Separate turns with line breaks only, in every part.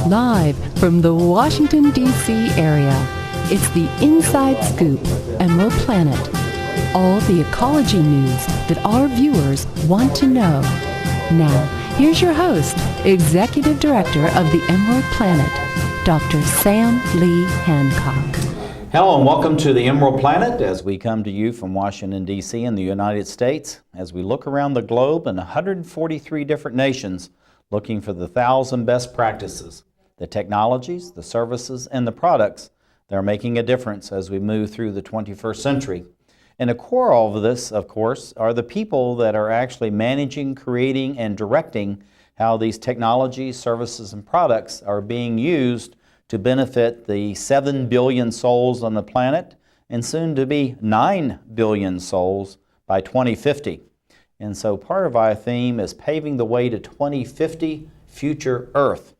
Live from the Washington, D.C. area, it's the Inside Scoop, Emerald Planet. All the ecology news that our viewers want to know. Now, here's your host, Executive Director of the Emerald Planet, Dr. Sam Lee Hancock.
Hello and welcome to the Emerald Planet as we come to you from Washington, D.C. in the United States as we look around the globe in 143 different nations looking for the 1,000 best practices, the technologies, the services, and the products that are making a difference as we move through the 21st century. And the core of all of this, of course, are the people that are actually managing, creating, and directing how these technologies, services, and products are being used to benefit the 7 billion souls on the planet and soon to be 9 billion souls by 2050. And so part of our theme is paving the way to 2050 future Earth.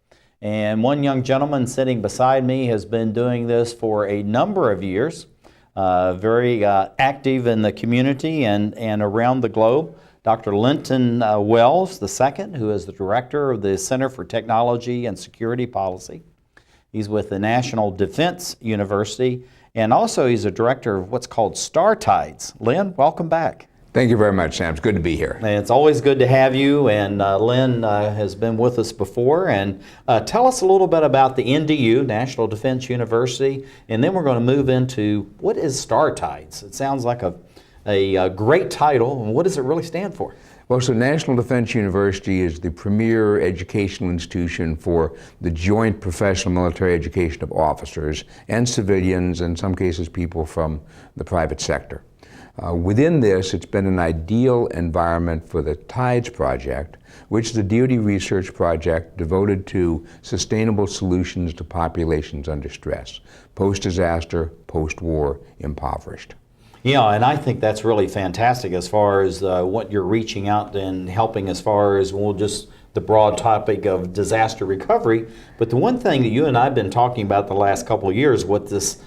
And one young gentleman sitting beside me has been doing this for a number of years, very active in the community and around the globe. Dr. Linton Wells II, who is the director of the Center for Technology and Security Policy. He's with the National Defense University, and also he's a director of what's called Star Tides. Lynn, welcome back.
Thank you very much, Sam. It's good to be here.
And it's always good to have you, and Lynn has been with us before. And tell us a little bit about the NDU, National Defense University, and then we're going to move into what is Star Tides. It sounds like a great title, and what does it really stand for?
Well, so National Defense University is the premier educational institution for the joint professional military education of officers and civilians, in some cases people from the private sector. Within this, it's been an ideal environment for the TIDES project, which is a DoD research project devoted to sustainable solutions to populations under stress, post-disaster, post-war, impoverished.
Yeah, and I think that's really fantastic as far as what you're reaching out and helping as far as, well, just the broad topic of disaster recovery. But the one thing that you and I have been talking about the last couple of years with this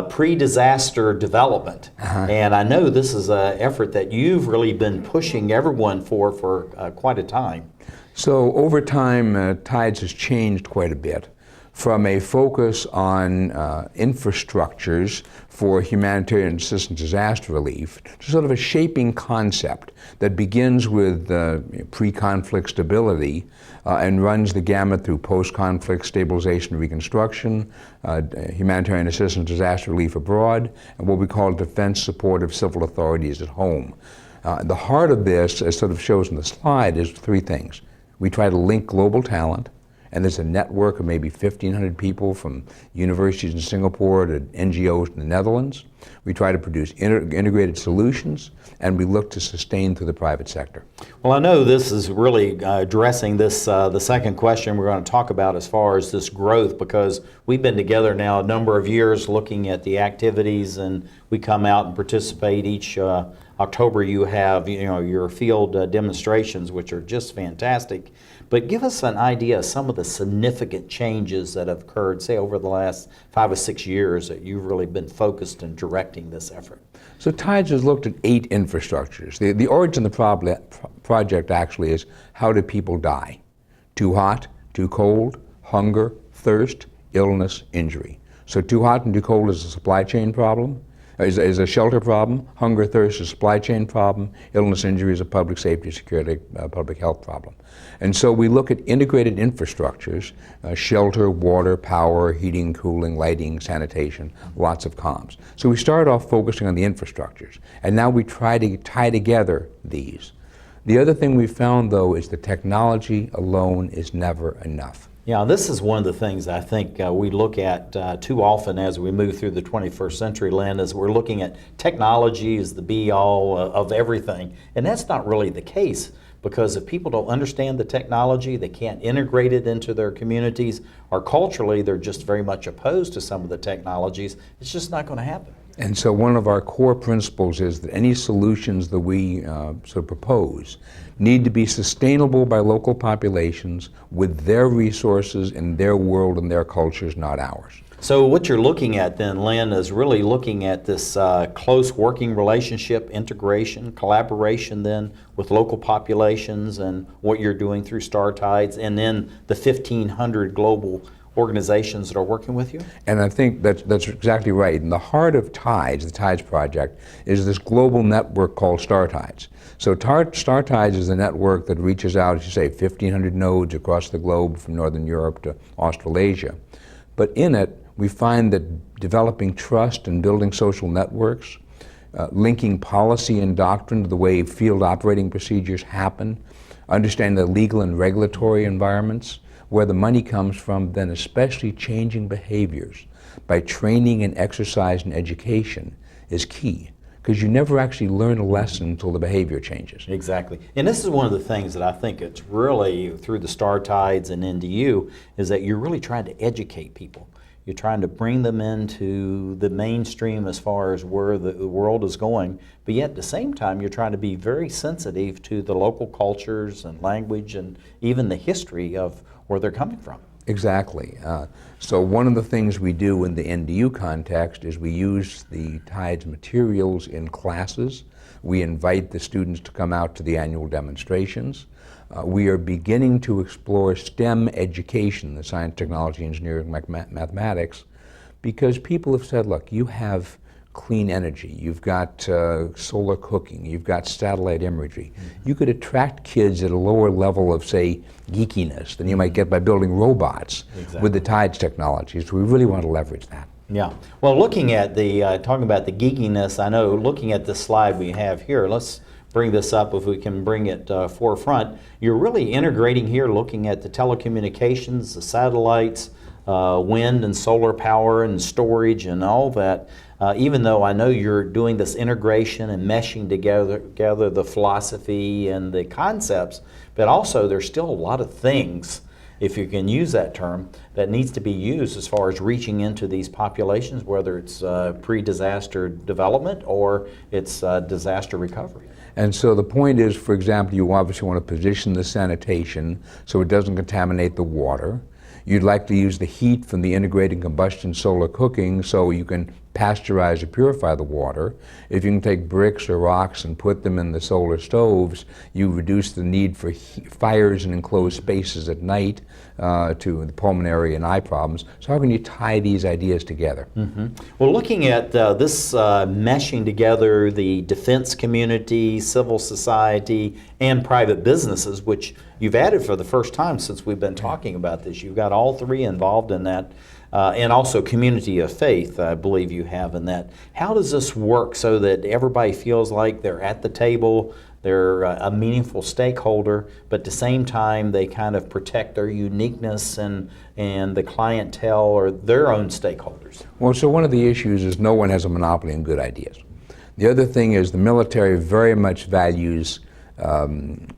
pre-disaster development. And I know this is an effort that you've really been pushing everyone for quite a time.
So over time, TIDES has changed quite a bit from a focus on infrastructures for humanitarian assistance disaster relief to sort of a shaping concept that begins with pre-conflict stability and runs the gamut through post-conflict stabilization and reconstruction, humanitarian assistance disaster relief abroad, and what we call defense support of civil authorities at home. The heart of this, as sort of shows in the slide, is three things. We try to link global talent, and there's a network of maybe 1,500 people from universities in Singapore to NGOs in the Netherlands. We try to produce integrated solutions, and we look to sustain through the private sector.
Well, I know this is really addressing this, the second question we're going to talk about as far as this growth, because we've been together now a number of years looking at the activities, and we come out and participate each October. You have your field demonstrations, which are just fantastic. But give us an idea of some of the significant changes that have occurred, say, over the last 5 or 6 years that you've really been focused in directing this effort.
So TIDES has looked at 8 infrastructures. The origin of the project actually is, how do people die? Too hot, too cold, hunger, thirst, illness, injury. So too hot and too cold is a supply chain problem. Is a shelter problem, hunger, thirst is a supply chain problem, illness, injury is a public safety, security, public health problem. And so we look at integrated infrastructures, shelter, water, power, heating, cooling, lighting, sanitation, lots of comms. So we started off focusing on the infrastructures, and now we try to tie together these. The other thing we found, though, is the technology alone is never enough.
Yeah, this is one of the things I think we look at too often as we move through the 21st century, Lynn, is we're looking at technology as the be-all of everything. And that's not really the case, because if people don't understand the technology, they can't integrate it into their communities, or culturally they're just very much opposed to some of the technologies, it's just not going to happen.
And so one of our core principles is that any solutions that we sort of propose need to be sustainable by local populations with their resources in their world and their cultures, not ours.
So what you're looking at then, Lynn, is really looking at this close working relationship, integration, collaboration then with local populations and what you're doing through Star Tides, and then the 1,500 global organizations that are working with you?
And I think that's exactly right. In the heart of TIDES, the TIDES project, is this global network called Star Tides. So Star Tides is a network that reaches out, as you say, 1,500 nodes across the globe from Northern Europe to Australasia. But in it, we find that developing trust and building social networks, linking policy and doctrine to the way field operating procedures happen, understanding the legal and regulatory environments, where the money comes from, then especially changing behaviors by training and exercise and education is key, because you never actually learn a lesson until the behavior changes.
Exactly. And this is one of the things that I think it's really, through the Star Tides and NDU, is that you're really trying to educate people. You're trying to bring them into the mainstream as far as where the world is going, but yet at the same time you're trying to be very sensitive to the local cultures and language and even the history of where they're coming from.
Exactly. So one of the things we do in the NDU context is we use the TIDES materials in classes. We invite the students to come out to the annual demonstrations. We are beginning to explore STEM education, the science, technology, engineering, mathematics, because people have said, look, you have clean energy, you've got solar cooking, you've got satellite imagery. You could attract kids at a lower level of, say, geekiness than you might get by building robots with the TIDES technologies. We really want to leverage that.
Yeah. Well, looking at the, talking about the geekiness, I know looking at the slide we have here, let's bring this up if we can bring it forefront. You're really integrating here, looking at the telecommunications, the satellites, wind and solar power and storage and all that. Even though I know you're doing this integration and meshing together the philosophy and the concepts, but also there's still a lot of things, if you can use that term, that needs to be used as far as reaching into these populations, whether it's pre-disaster development or it's disaster recovery.
And so the point is, for example, you obviously want to position the sanitation so it doesn't contaminate the water. You'd like to use the heat from the integrated combustion solar cooking so you can pasteurize or purify the water. If you can take bricks or rocks and put them in the solar stoves, you reduce the need for fires in enclosed spaces at night to the pulmonary and eye problems. So how can you tie these ideas together?
Well, looking at this meshing together the defense community, civil society, and private businesses, which you've added for the first time since we've been talking about this. You've got all three involved in that. And also community of faith, I believe you have in that. How does this work so that everybody feels like they're at the table, they're a meaningful stakeholder, but at the same time they kind of protect their uniqueness and the clientele or their own stakeholders?
Well, so one of the issues is no one has a monopoly on good ideas. The other thing is the military very much values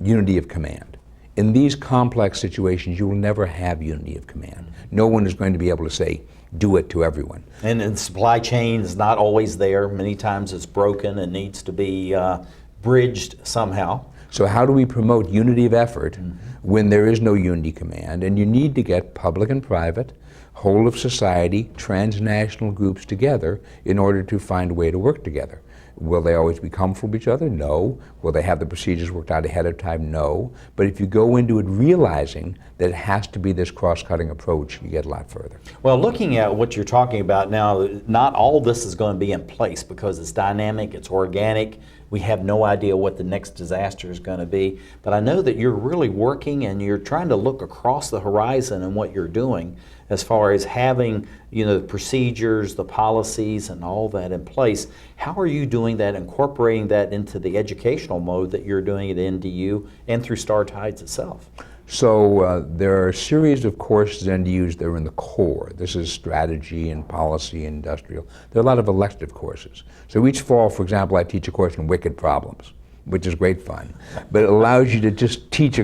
unity of command. In these complex situations, you will never have unity of command. No one is going to be able to say, do it to everyone.
And the supply chain is not always there. Many times it's broken and needs to be bridged somehow.
So how do we promote unity of effort when there is no unity command? And you need to get public and private, whole of society, transnational groups together in order to find a way to work together. Will they always be comfortable with each other? No. Will they have the procedures worked out ahead of time? No. But if you go into it realizing that it has to be this cross-cutting approach, you get a lot further.
Well, looking at what you're talking about now, not all this is going to be in place because it's dynamic, it's organic. We have no idea what the next disaster is going to be. But I know that you're really working and you're trying to look across the horizon in what you're doing as far as having, you know, the procedures, the policies, and all that in place. How are you doing that, incorporating that into the educational mode that you're doing at NDU and through Star Tides itself?
So there are a series of courses at NDUs that are in the core. This is strategy and policy and industrial. There are a lot of elective courses. So each fall, for example, I teach a course on wicked problems, which is great fun. But it allows you to just teach,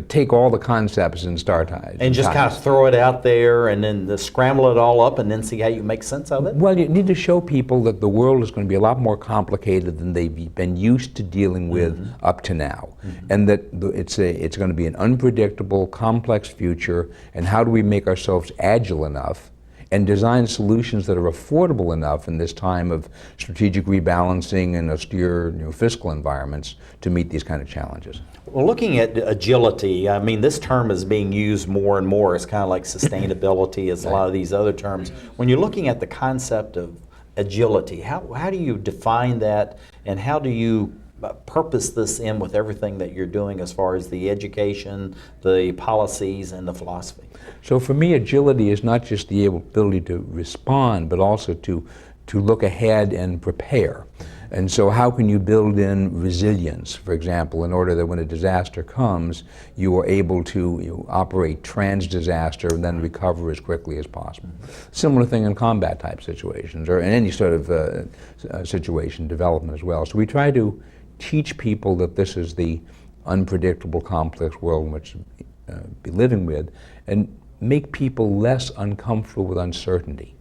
take all the concepts in Star Tides.
And just kind of throw it out there and then scramble it all up and then see how you make sense of it?
Well, you need to show people that the world is going to be a lot more complicated than they've been used to dealing with up to now. And that it's going to be an unpredictable, complex future, and how do we make ourselves agile enough and design solutions that are affordable enough in this time of strategic rebalancing and austere fiscal environments to meet these kind of challenges.
Well, looking at agility, I mean, this term is being used more and more. It's kind of like sustainability as a lot of these other terms. When you're looking at the concept of agility, how do you define that, and how do you purpose this in with everything that you're doing as far as the education, the policies, and the philosophy?
So for me, agility is not just the ability to respond, but also to look ahead and prepare. And so how can you build in resilience, for example, in order that when a disaster comes, you are able to operate trans-disaster and then recover as quickly as possible. Similar thing in combat type situations, or in any sort of situation, development as well. So we try to teach people that this is the unpredictable, complex world in which be living with, and make people less uncomfortable with uncertainty.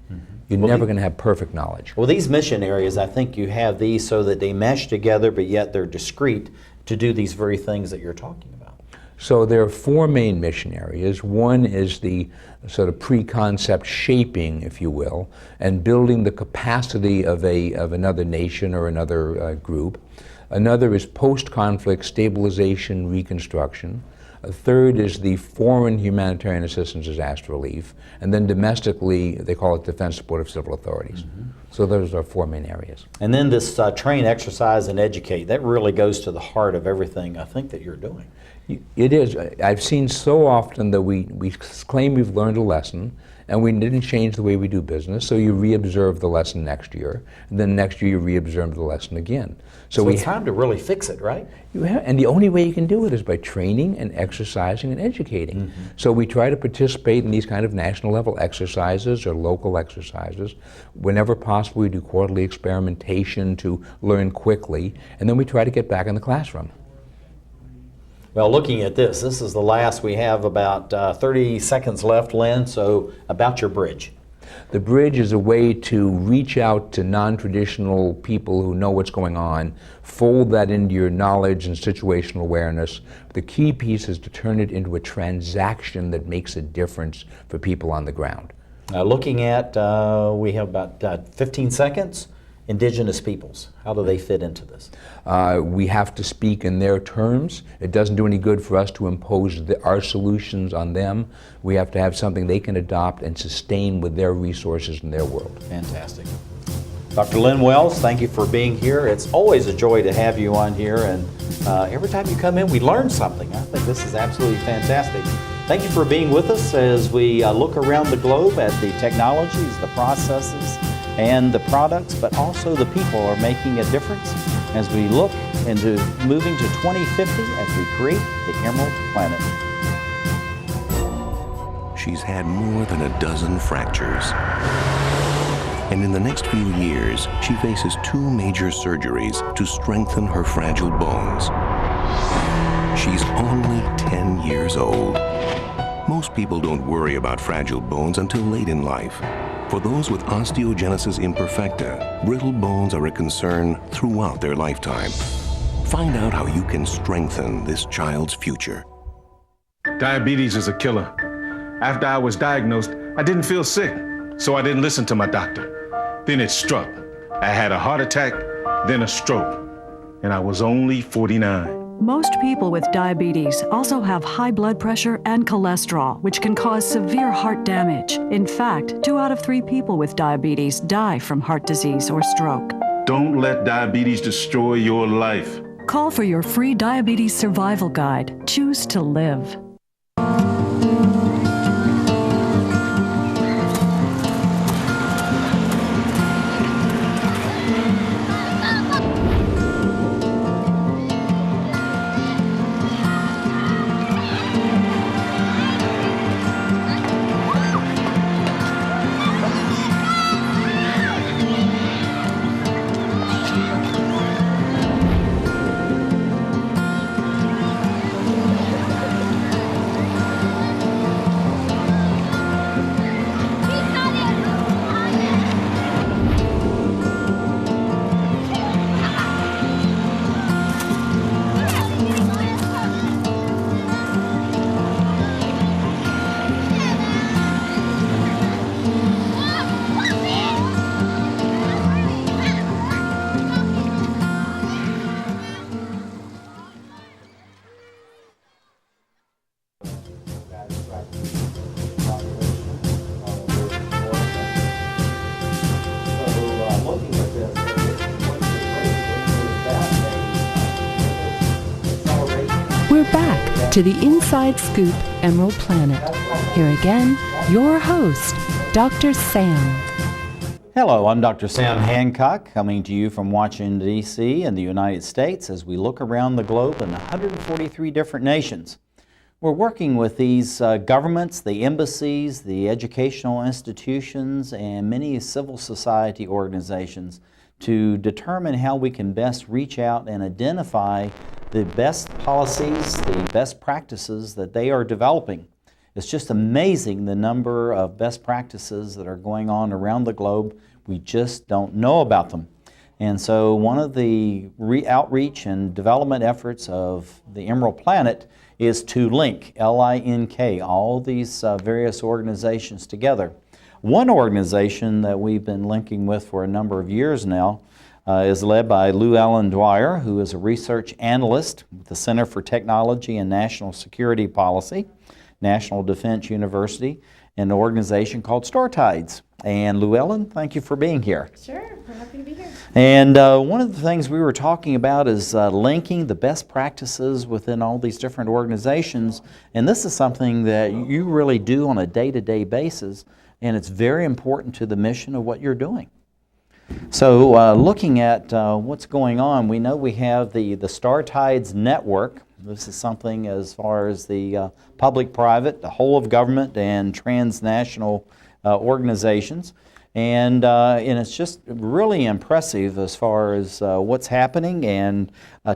You're never going to have perfect knowledge.
Well, these mission areas, I think you have these so that they mesh together, but yet they're discrete to do these very things that you're talking about.
So there are four main mission areas. One is the sort of pre-concept shaping, if you will, and building the capacity of another nation or another group. Another is post-conflict stabilization, reconstruction. A third is the foreign humanitarian assistance, disaster relief, and then domestically they call it defense support of civil authorities. So those are four main areas.
And then this train, exercise, and educate, that really goes to the heart of everything I think that you're doing.
It is. I've seen so often that we claim we've learned a lesson and we didn't change the way we do business, so you re-observe the lesson next year, and then next year you re-observe the lesson again.
So it's time to really fix it, right?
And the only way you can do it is by training and exercising and educating. So we try to participate in these kind of national level exercises or local exercises. Whenever possible, we do quarterly experimentation to learn quickly, and then we try to get back in the classroom.
Well, looking at this is the last. We have about 30 seconds left, Lynn, so about your bridge.
The bridge is a way to reach out to non-traditional people who know what's going on, fold that into your knowledge and situational awareness. The key piece is to turn it into a transaction that makes a difference for people on the ground.
Looking at, we have about 15 seconds. Indigenous peoples, how do they fit into this?
We have to speak in their terms. It doesn't do any good for us to impose our solutions on them. We have to have something they can adopt and sustain with their resources in their world.
Fantastic. Dr. Lynn Wells, thank you for being here. It's always a joy to have you on here, and every time you come in, we learn something. I think this is absolutely fantastic. Thank you for being with us as we look around the globe at the technologies, the processes, and the products, but also the people are making a difference as we look into moving to 2050 as we create the Emerald Planet.
She's had more than a dozen fractures. And in the next few years, she faces 2 major surgeries to strengthen her fragile bones. She's only 10 years old. Most people don't worry about fragile bones until late in life. For those with osteogenesis imperfecta, brittle bones are a concern throughout their lifetime. Find out how you can strengthen this child's future.
Diabetes is a killer. After I was diagnosed, I didn't feel sick, so I didn't listen to my doctor. Then it struck. I had a heart attack, then a stroke, and I was only 49.
Most people with diabetes also have high blood pressure and cholesterol, which can cause severe heart damage. In fact, 2 out of 3 people with diabetes die from heart disease or stroke.
Don't let diabetes destroy your life.
Call for your free diabetes survival guide. Choose to live.
to the Inside Scoop Emerald Planet. Here again, your host, Dr. Sam.
Hello, I'm Dr. Sam Hancock, coming to you from Washington, D.C. in the United States as we look around the globe in 143 different nations. We're working with these governments, the embassies, the educational institutions, and many civil society organizations to determine how we can best reach out and identify the best policies, the best practices that they are developing. It's just amazing the number of best practices that are going on around the globe. We just don't know about them. And so one of the outreach and development efforts of the Emerald Planet is to link, L-I-N-K, all these various organizations together. One organization that we've been linking with for a number of years now is led by Lou Allen Dwyer, who is a research analyst with the Center for Technology and National Security Policy, National Defense University, and an organization called StarTides. And Lou Ellen, thank you for being here.
Sure, we're happy to be here.
And one of the things we were talking about is linking the best practices within all these different organizations. And this is something that you really do on a day-to-day basis, and it's very important to the mission of what you're doing. So looking at what's going on, we know we have the StarTides network. This is something as far as the public-private, the whole of government, and transnational organizations. And it's just really impressive as far as what's happening. And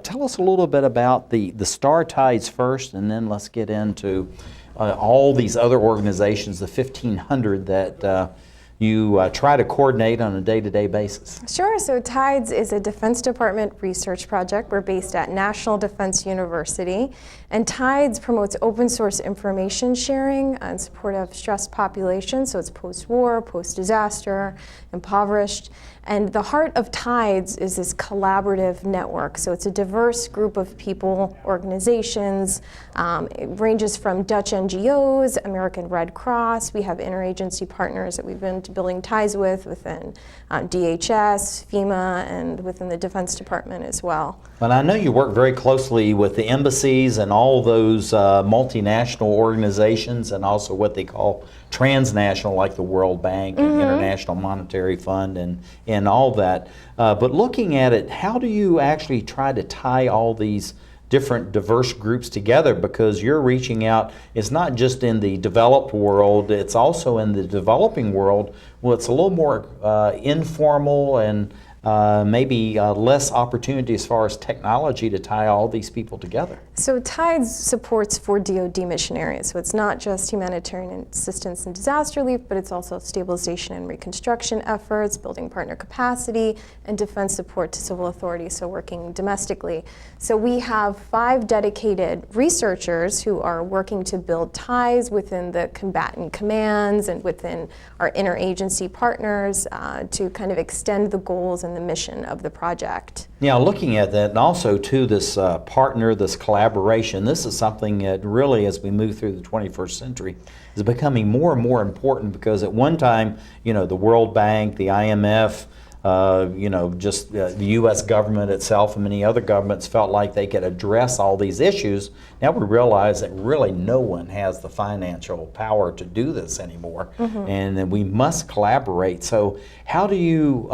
tell us a little bit about the StarTides first, and then let's get into all these other organizations, the 1,500 that you try to coordinate on a day-to-day basis.
Sure, so TIDES is a Defense Department research project. We're based at National Defense University, and TIDES promotes open source information sharing in support of stressed populations, so it's post-war, post-disaster, impoverished. And the heart of TIDES is this collaborative network. So it's a diverse group of people, organizations. It ranges from Dutch NGOs, American Red Cross. We have interagency partners that we've been building ties with within DHS, FEMA, and within the Defense Department as well.
But I know you work very closely with the embassies and all those multinational organizations, and also what they call transnational, like the World Bank and International Monetary Fund and all that. But looking at it, how do you actually try to tie all these different diverse groups together? Because you're reaching out, it's not just in the developed world, it's also in the developing world. Well, it's a little more informal and maybe less opportunity as far as technology to tie all these people together.
So TIDES supports 4 DoD mission areas. So it's not just humanitarian assistance and disaster relief, but it's also stabilization and reconstruction efforts, building partner capacity, and defense support to civil authorities, so working domestically. So we have 5 dedicated researchers who are working to build ties within the combatant commands and within our interagency partners to kind of extend the goals and the mission of the project.
Yeah, looking at that, and also to this partner, this collaboration, this is something that really, as we move through the 21st century, is becoming more and more important, because at one time, you know, the World Bank, the IMF, just the U.S. government itself and many other governments felt like they could address all these issues. Now we realize that really no one has the financial power to do this anymore, and that we must collaborate. So how do you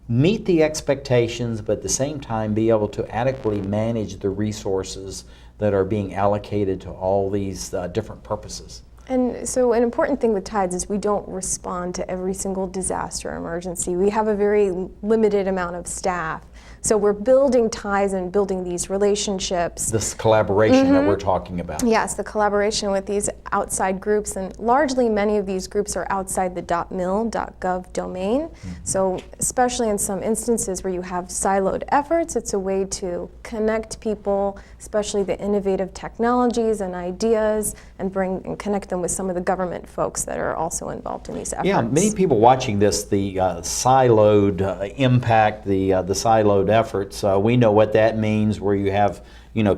meet the expectations, but at the same time be able to adequately manage the resources that are being allocated to all these different purposes?
And so an important thing with TIDES is we don't respond to every single disaster or emergency. We have a very limited amount of staff. So we're building ties and building these relationships.
This collaboration that we're talking about.
Yes, the collaboration with these outside groups, and largely many of these groups are outside the .mil.gov domain. So especially in some instances where you have siloed efforts, it's a way to connect people, especially the innovative technologies and ideas, and connect them with some of the government folks that are also involved in these efforts.
Yeah, many people watching this, the siloed impact, the siloed siloed efforts. We know what that means, where you have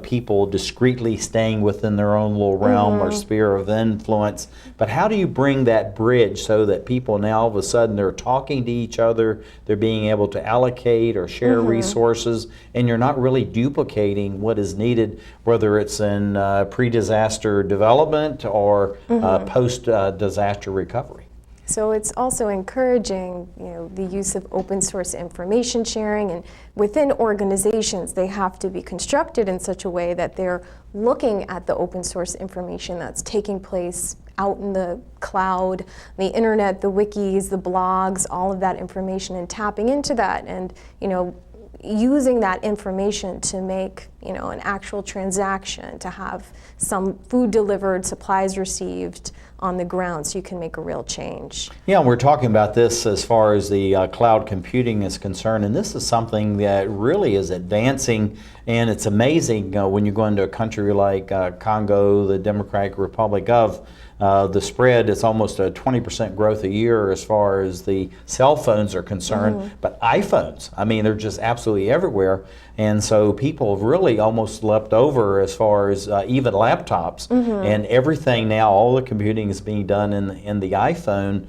people discreetly staying within their own little realm or sphere of influence. But how do you bring that bridge so that people now all of a sudden they're talking to each other, they're being able to allocate or share resources, and you're not really duplicating what is needed, whether it's in pre-disaster development or post-disaster recovery?
So it's also encouraging, the use of open source information sharing, and within organizations, they have to be constructed in such a way that they're looking at the open source information that's taking place out in the cloud, the internet, the wikis, the blogs, all of that information, and tapping into that, and using that information to make an actual transaction, to have some food delivered, supplies received on the ground, so you can make a real change.
Yeah, we're talking about this as far as the cloud computing is concerned, and this is something that really is advancing, and it's amazing when you go into a country like Congo, the Democratic Republic of, the spread is almost a 20% growth a year as far as the cell phones are concerned, but iPhones, I mean, they're just absolutely everywhere. And so people have really almost leapt over as far as even laptops, and everything now, all the computing is being done in the iPhone.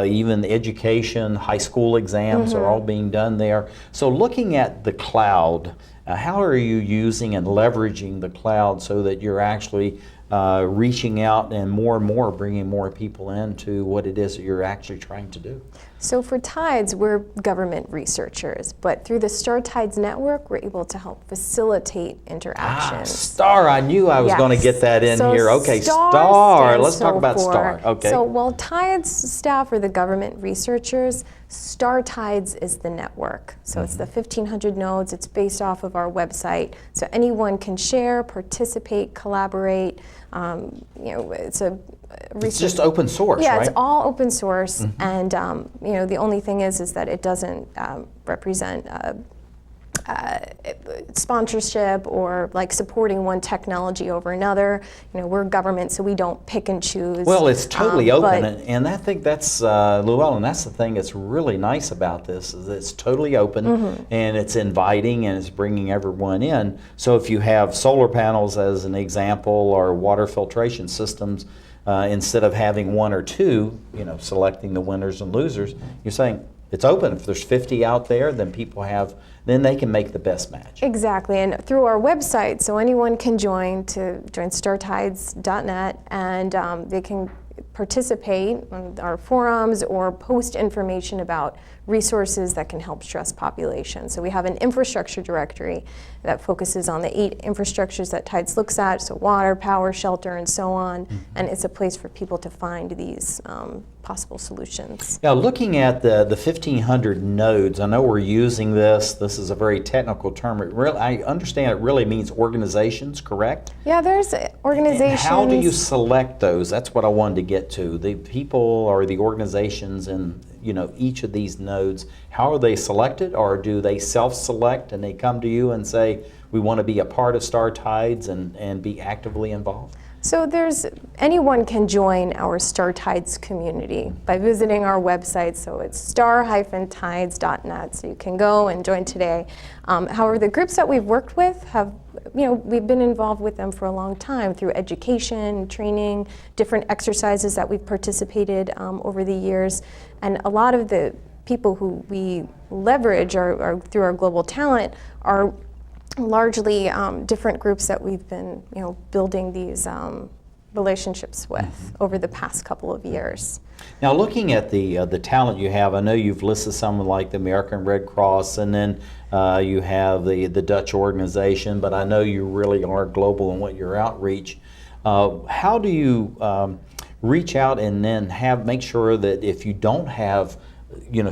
Even education, high school exams are all being done there. So looking at the cloud, how are you using and leveraging the cloud so that you're actually reaching out and more bringing more people into what it is that you're actually trying to do?
So for TIDES, we're government researchers, but through the STAR TIDES network, we're able to help facilitate interactions.
STAR, I knew I was going to get that in here. Okay, STAR, let's talk about STAR. Okay.
So while TIDES staff are the government researchers, STAR TIDES is the network. So it's the 1,500 nodes, it's based off of our website, so anyone can share, participate, collaborate.
It's just open source,
yeah,
right?
It's all open source, and the only thing is that it doesn't represent sponsorship or like supporting one technology over another. We're government, so we don't pick and choose.
Well, it's totally open, and I think that's Llewellyn. That's the thing that's really nice about this, is it's totally open and it's inviting and it's bringing everyone in. So if you have solar panels as an example, or water filtration systems, instead of having one or two, selecting the winners and losers, you're saying it's open. If there's 50 out there, then then they can make the best match.
Exactly, and through our website, so anyone can join startides.net, and they can participate in our forums or post information about resources that can help stress populations. So we have an infrastructure directory that focuses on the 8 infrastructures that TIDES looks at, so water, power, shelter, and so on, and it's a place for people to find these possible solutions.
Now, looking at the 1,500 nodes, I know we're using this. This is a very technical term. I understand it really means organizations, correct?
Yeah, there's organizations.
And how do you select those? That's what I wanted to get to. The people or the organizations in each of these nodes, how are they selected, or do they self-select and they come to you and say, we want to be a part of STAR TIDES and be actively involved?
So anyone can join our STAR TIDES community by visiting our website. So it's star-tides.net. So you can go and join today. However, the groups that we've worked with we've been involved with them for a long time through education, training, different exercises that we've participated over the years. And a lot of the people who we leverage through our global talent are largely different groups that we've been building these relationships with over the past couple of years.
Now, looking at the talent you have, I know you've listed someone like the American Red Cross, and then you have the Dutch organization, but I know you really are global in what your outreach. How do you reach out and then make sure that if you don't have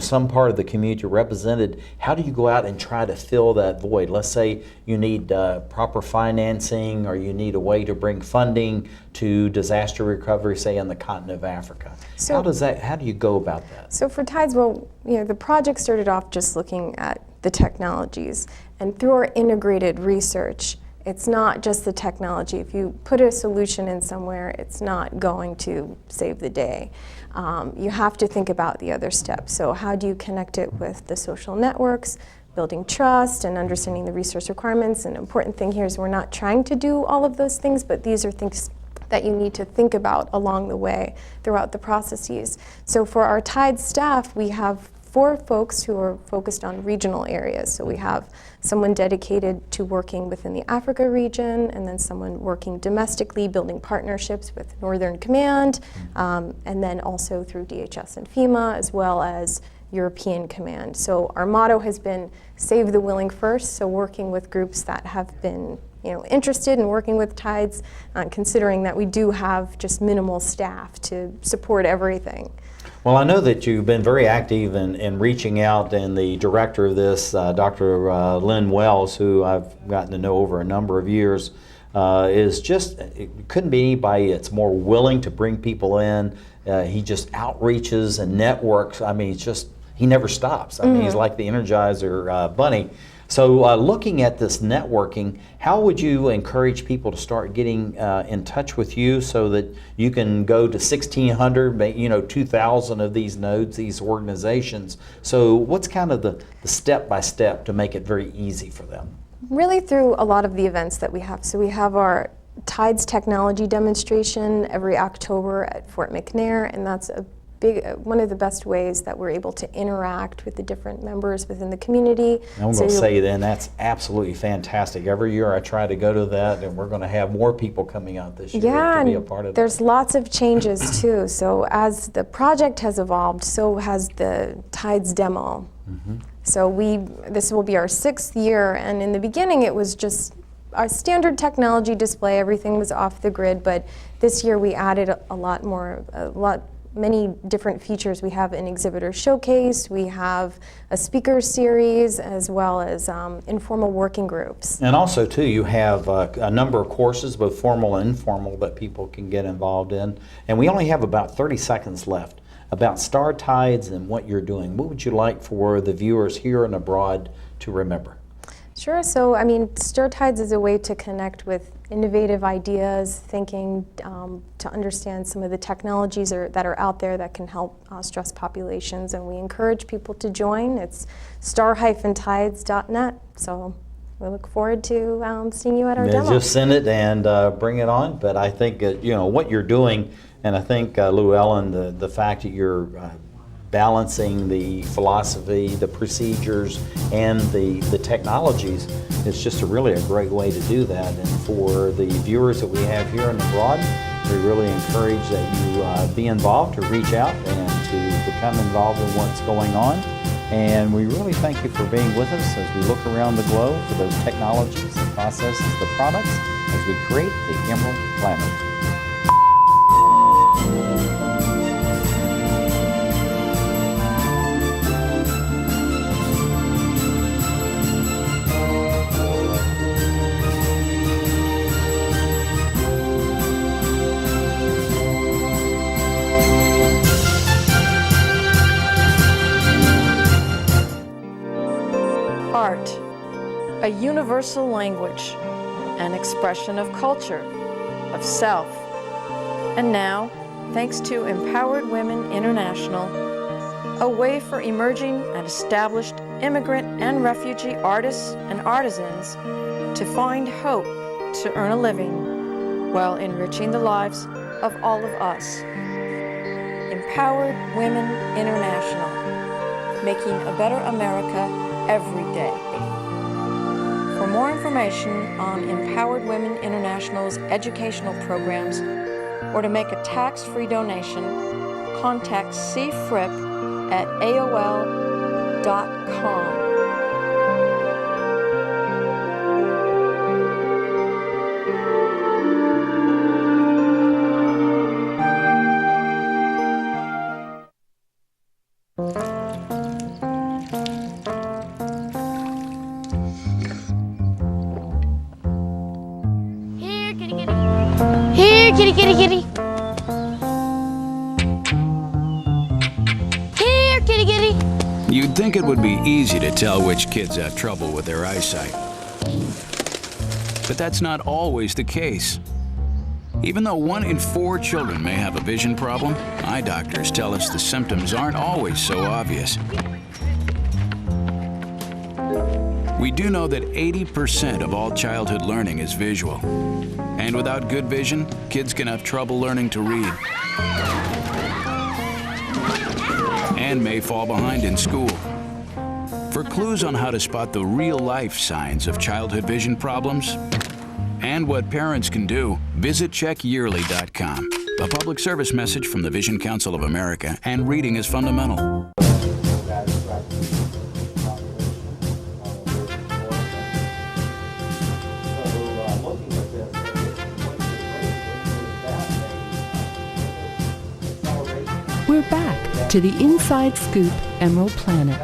some part of the community represented, how do you go out and try to fill that void? Let's say you need proper financing, or you need a way to bring funding to disaster recovery, say in the continent of Africa. So how do you go about that?
So for TIDES, the project started off just looking at the technologies, and through our integrated research, it's not just the technology. If you put a solution in somewhere, it's not going to save the day. You have to think about the other steps. So how do you connect it with the social networks, building trust and understanding the resource requirements. An important thing here is we're not trying to do all of those things, but these are things that you need to think about along the way throughout the processes. So for our Tides staff, we have 4 folks who are focused on regional areas. So we have someone dedicated to working within the Africa region, and then someone working domestically, building partnerships with Northern Command, and then also through DHS and FEMA, as well as European Command. So our motto has been save the willing first, so working with groups that have been interested in working with Tides, considering that we do have just minimal staff to support everything.
Well, I know that you've been very active in reaching out, and the director of this, Dr. Lynn Wells, who I've gotten to know over a number of years, is just, it couldn't be anybody that's more willing to bring people in. He just outreaches and networks. I mean, he never stops. I mean, he's like the Energizer bunny. So looking at this networking, how would you encourage people to start getting in touch with you so that you can go to 1,600, 2,000 of these nodes, these organizations? So what's kind of the step-by-step to make it very easy for them?
Really through a lot of the events that we have. So we have our Tides technology demonstration every October at Fort McNair, and that's one of the best ways that we're able to interact with the different members within the community.
I'm going to say then that's absolutely fantastic. Every year I try to go to that, and we're going to have more people coming out this year to be a part of that.
There's lots of changes too. So as the project has evolved, so has the Tides demo. So this will be our 6th year, and in the beginning it was just our standard technology display. Everything was off the grid, but this year we added many different features. We have an exhibitor showcase, we have a speaker series, as well as informal working groups.
And also too, you have a number of courses, both formal and informal, that people can get involved in. And we only have about 30 seconds left. About Star Tides and what you're doing, what would you like for the viewers here and abroad to remember?
Sure. So, I mean, Star Tides is a way to connect with innovative ideas, thinking to understand some of the technologies that are out there that can help stressed populations, and we encourage people to join. It's star-tides.net. So we look forward to seeing you at our demo.
Just send it and bring it on. But I think what you're doing, and I think Lou Ellen, the fact that you're balancing the philosophy, the procedures, and the technologies, it's just really a great way to do that. And for the viewers that we have here and abroad, we really encourage that you be involved, to reach out and to become involved in what's going on. And we really thank you for being with us as we look around the globe for those technologies, the processes, the products, as we create the Emerald Planet.
Art, a universal language, an expression of culture, of self. And now, thanks to Empowered Women International, a way for emerging and established immigrant and refugee artists and artisans to find hope to earn a living while enriching the lives of all of us. Empowered Women International, making a better America every day. For more information on Empowered Women International's educational programs, or to make a tax-free donation, contact cfrip at AOL.com.
Kitty, kitty, kitty. Here, kitty, kitty.
You'd think it would be easy to tell which kids have trouble with their eyesight. But that's not always the case. Even though 1 in 4 children may have a vision problem, eye doctors tell us the symptoms aren't always so obvious. We do know that 80% of all childhood learning is visual. And without good vision, kids can have trouble learning to read and may fall behind in school. For clues on how to spot the real-life signs of childhood vision problems and what parents can do, visit checkyearly.com. A public service message from the Vision Council of America and Reading is Fundamental.
We're back to the Inside Scoop Emerald Planet.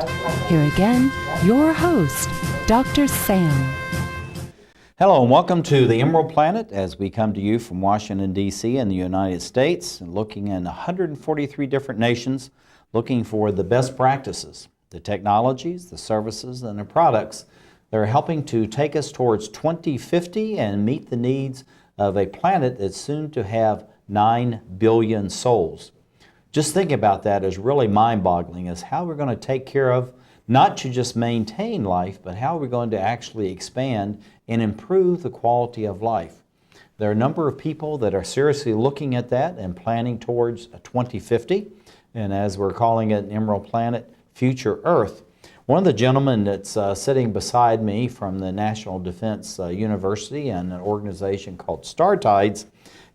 Here again, your host, Dr. Sam.
Hello and welcome to the Emerald Planet as we come to you from Washington, D.C. in the United States, and looking in 143 different nations, looking for the best practices, the technologies, the services, and the products that are helping to take us towards 2050 and meet the needs of a planet that's soon to have 9 billion souls. Just thinking about that is really mind-boggling, is how we're going to take care of, not to just maintain life, but how we're going to actually expand and improve the quality of life. There are a number of people that are seriously looking at that and planning towards 2050, and as we're calling it Emerald Planet, Future Earth. One of the gentlemen that's sitting beside me from the National Defense University and an organization called Star Tides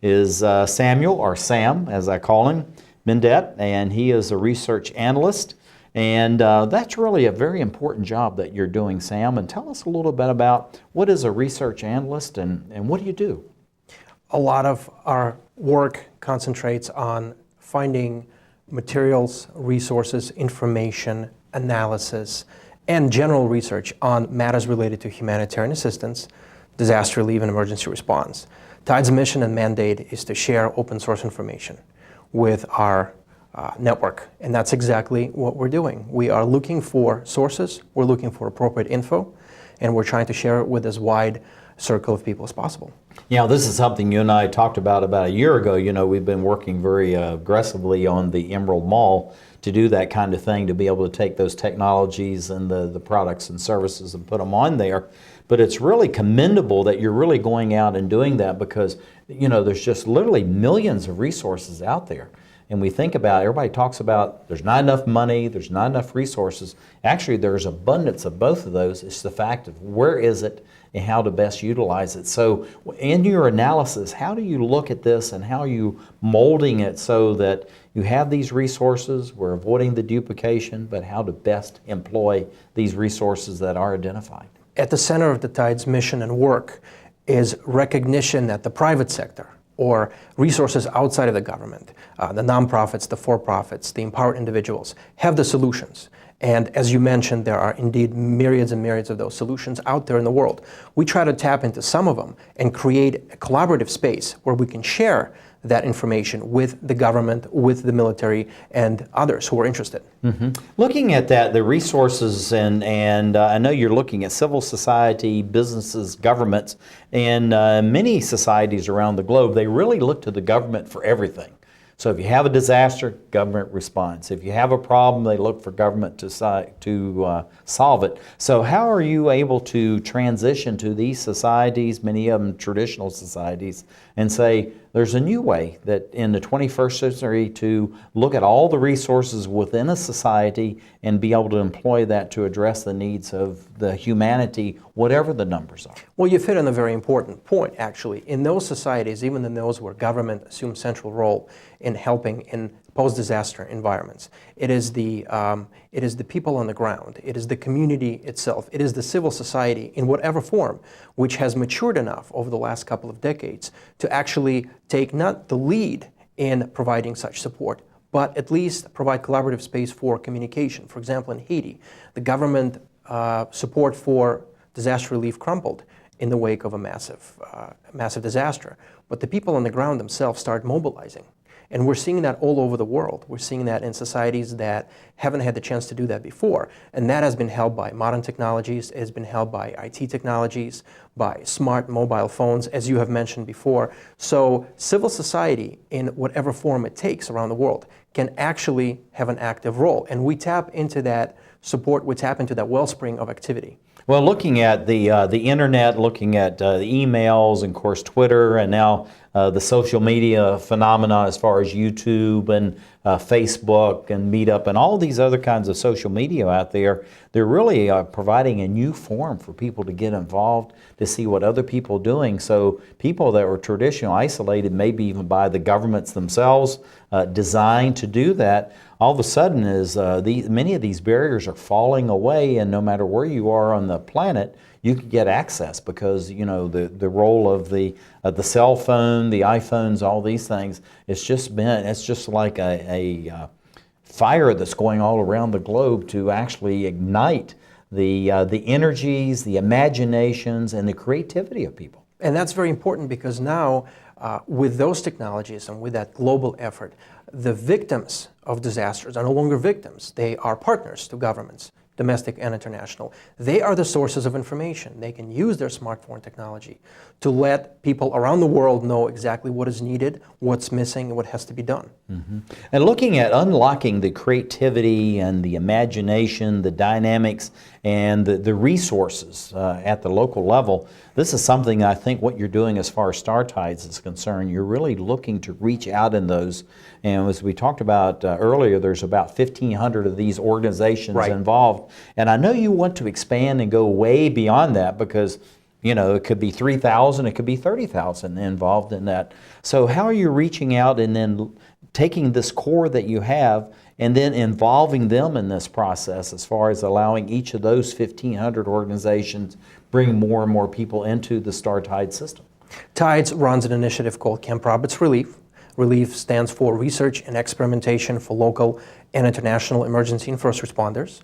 is Samuel, or Sam as I call him, Mendet, and he is a research analyst. And that's really a very important job that you're doing, Sam. And tell us a little bit about what is a research analyst and what do you do?
A lot of our work concentrates on finding materials, resources, information, analysis, and general research on matters related to humanitarian assistance, disaster relief, and emergency response. TIDE's mission and mandate is to share open source information with our network, and that's exactly what we're doing. We are looking for sources, we're looking for appropriate info, and we're trying to share it with as wide circle of people as possible.
You know, this is something you and I talked about a year ago. You know, we've been working very aggressively on the Emerald Mall to do that kind of thing, to be able to take those technologies and the products and services and put them on there. But it's really commendable that you're really going out and doing that, because, you know, there's just literally millions of resources out there. And we think about, everybody talks about there's not enough money, there's not enough resources. Actually, there's abundance of both of those. It's the fact of where is it and how to best utilize it. So in your analysis, how do you look at this and how are you molding it so that you have these resources, we're avoiding the duplication, but how to best employ these resources that are identified?
At the center of the TIDE's mission and work is recognition that the private sector, or resources outside of the government, the nonprofits, the for-profits, the empowered individuals, have the solutions. And as you mentioned, there are indeed myriads and myriads of those solutions out there in the world. We try to tap into some of them and create a collaborative space where we can share that information with the government, with the military, and others who are interested.
Mm-hmm. Looking at that, the resources, and I know you're looking at civil society, businesses, governments, and many societies around the globe, they really look to the government for everything. So if you have a disaster, government responds. If you have a problem, they look for government to solve it. So how are you able to transition to these societies, many of them traditional societies, and say there's a new way that in the 21st century to look at all the resources within a society and be able to employ that to address the needs of the humanity, whatever the numbers are?
Well, you've hit on a very important point, actually. In those societies, even in those where government assumes central role in helping in post-disaster environments, it is the people on the ground, it is the community itself, it is the civil society in whatever form, which has matured enough over the last couple of decades to actually take not the lead in providing such support, but at least provide collaborative space for communication. For example, in Haiti, the government support for disaster relief crumbled in the wake of a massive disaster. But the people on the ground themselves start mobilizing. And we're seeing that all over the world. We're seeing that in societies that haven't had the chance to do that before. And that has been helped by modern technologies, it has been helped by IT technologies, by smart mobile phones, as you have mentioned before. So civil society, in whatever form it takes around the world, can actually have an active role. And we tap into that support, we tap into that wellspring of activity.
Well, looking at the internet, looking at the emails, and of course Twitter, and now the social media phenomena as far as YouTube and Facebook and Meetup and all these other kinds of social media out there, they're really providing a new forum for people to get involved, to see what other people are doing. So people that were traditionally isolated, maybe even by the governments themselves, designed to do that, all of a sudden many of these barriers are falling away, and no matter where you are on the planet, you can get access because the role of the cell phone, the iPhones, all these things. It's just like a fire that's going all around the globe to actually ignite the energies, the imaginations, and the creativity of people.
And that's very important because now, with those technologies and with that global effort, the victims of disasters are no longer victims. They are partners to governments, domestic and international. They are the sources of information. They can use their smartphone technology to let people around the world know exactly what is needed, what's missing, and what has to be done.
Mm-hmm. And looking at unlocking the creativity and the imagination, the dynamics, and the resources at the local level, this is something I think what you're doing as far as Star Tides is concerned. You're really looking to reach out in those. And as we talked about earlier, there's about 1,500 of these organizations involved. And I know you want to expand and go way beyond that because it could be 3,000, it could be 30,000 involved in that. So how are you reaching out and then taking this core that you have and then involving them in this process as far as allowing each of those 1,500 organizations bring more and more people into the Star Tides system?
Tides runs an initiative called Camp Roberts Relief. Relief stands for Research and Experimentation for Local and International Emergency and First Responders,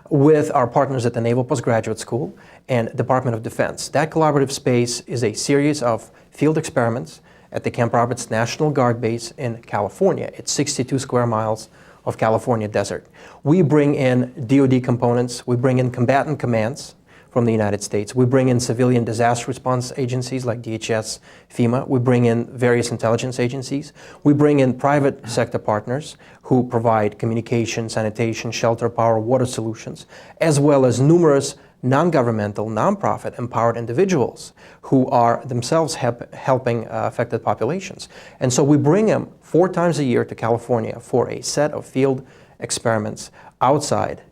with our partners at the Naval Postgraduate School and Department of Defense. That collaborative space is a series of field experiments at the Camp Roberts National Guard Base in California. It's 62 square miles of California desert. We bring in DoD components, we bring in combatant commands from the United States, we bring in civilian disaster response agencies like DHS, FEMA, we bring in various intelligence agencies, we bring in private sector partners who provide communication, sanitation, shelter, power, water solutions, as well as numerous non-governmental, non-profit empowered individuals who are themselves helping affected populations. And so we bring them 4 times a year to California for a set of field experiments outside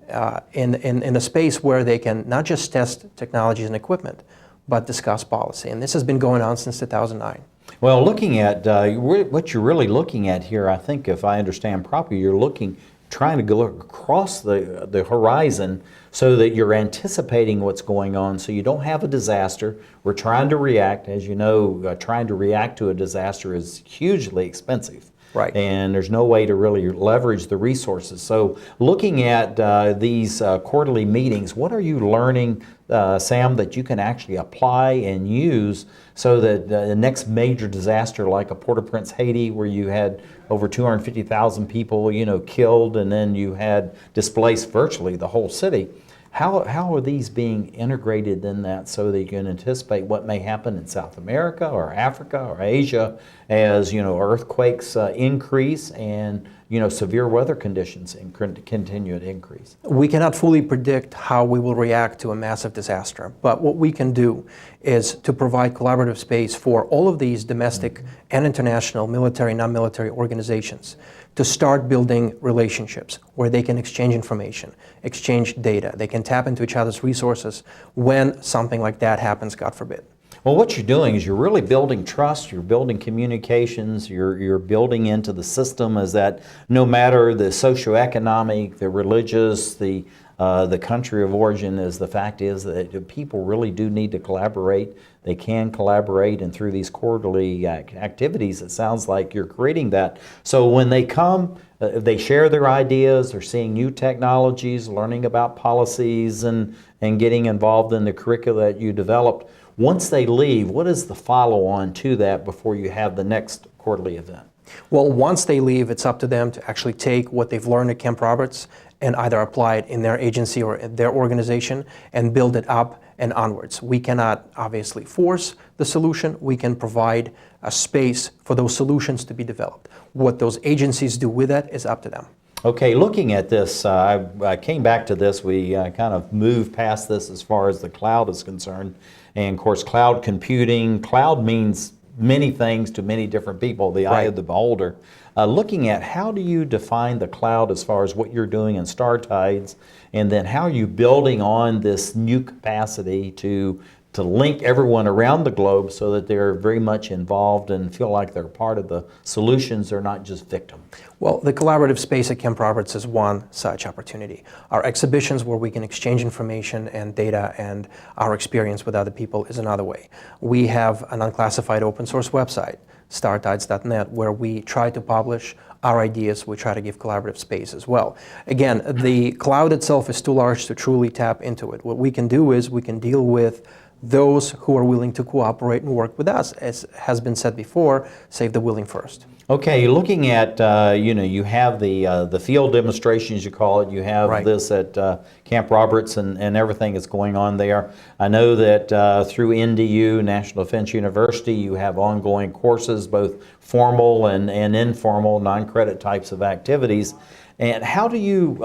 in a space where they can not just test technologies and equipment, but discuss policy. And this has been going on since 2009.
Well, looking at what you're really looking at here, I think if I understand properly, you're trying to go across the horizon so that you're anticipating what's going on so you don't have a disaster. We're trying to react. As you know, trying to react to a disaster is hugely expensive.
Right.
And there's no way to really leverage the resources. So looking at these quarterly meetings, what are you learning, Sam, that you can actually apply and use so that the next major disaster like a Port-au-Prince, Haiti, where you had over 250,000 people, killed, and then you had displaced virtually the whole city. How are these being integrated in that so that you can anticipate what may happen in South America or Africa or Asia as earthquakes increase and severe weather conditions continue to increase?
We cannot fully predict how we will react to a massive disaster, but what we can do is to provide collaborative space for all of these domestic and international military, non-military organizations to start building relationships where they can exchange information, exchange data. They can tap into each other's resources when something like that happens, God forbid.
Well, what you're doing is you're really building trust, you're building communications, you're building into the system as that no matter the socioeconomic, the religious, the country of origin, the fact is that people really do need to collaborate. They can collaborate, and through these quarterly activities, it sounds like you're creating that. So when they come, they share their ideas, they're seeing new technologies, learning about policies, and getting involved in the curricula that you developed. Once they leave, what is the follow-on to that before you have the next quarterly event?
Well, once they leave, it's up to them to actually take what they've learned at Camp Roberts and either apply it in their agency or their organization and build it up and onwards. We cannot obviously force the solution. We can provide a space for those solutions to be developed. What those agencies do with that is up to them.
Okay, looking at this, I came back to this. We kind of moved past this as far as the cloud is concerned. And of course, cloud computing, cloud means many things to many different people, the eye of the beholder. Looking at how do you define the cloud as far as what you're doing in Star Tides, and then how are you building on this new capacity to link everyone around the globe so that they're very much involved and feel like they're part of the solutions, they're not just victims?
Well, the collaborative space at Camp Roberts is one such opportunity. Our exhibitions where we can exchange information and data and our experience with other people is another way. We have an unclassified open source website, startides.net, where we try to publish our ideas. We try to give collaborative space as well. Again, the cloud itself is too large to truly tap into it. What we can do is we can deal with those who are willing to cooperate and work with us. As has been said before, save the willing first.
Okay, looking at, you have the field demonstrations, you call it. You have this at Camp Roberts and everything that's going on there. I know that through NDU, National Defense University, you have ongoing courses, both formal and informal, non-credit types of activities. And how do you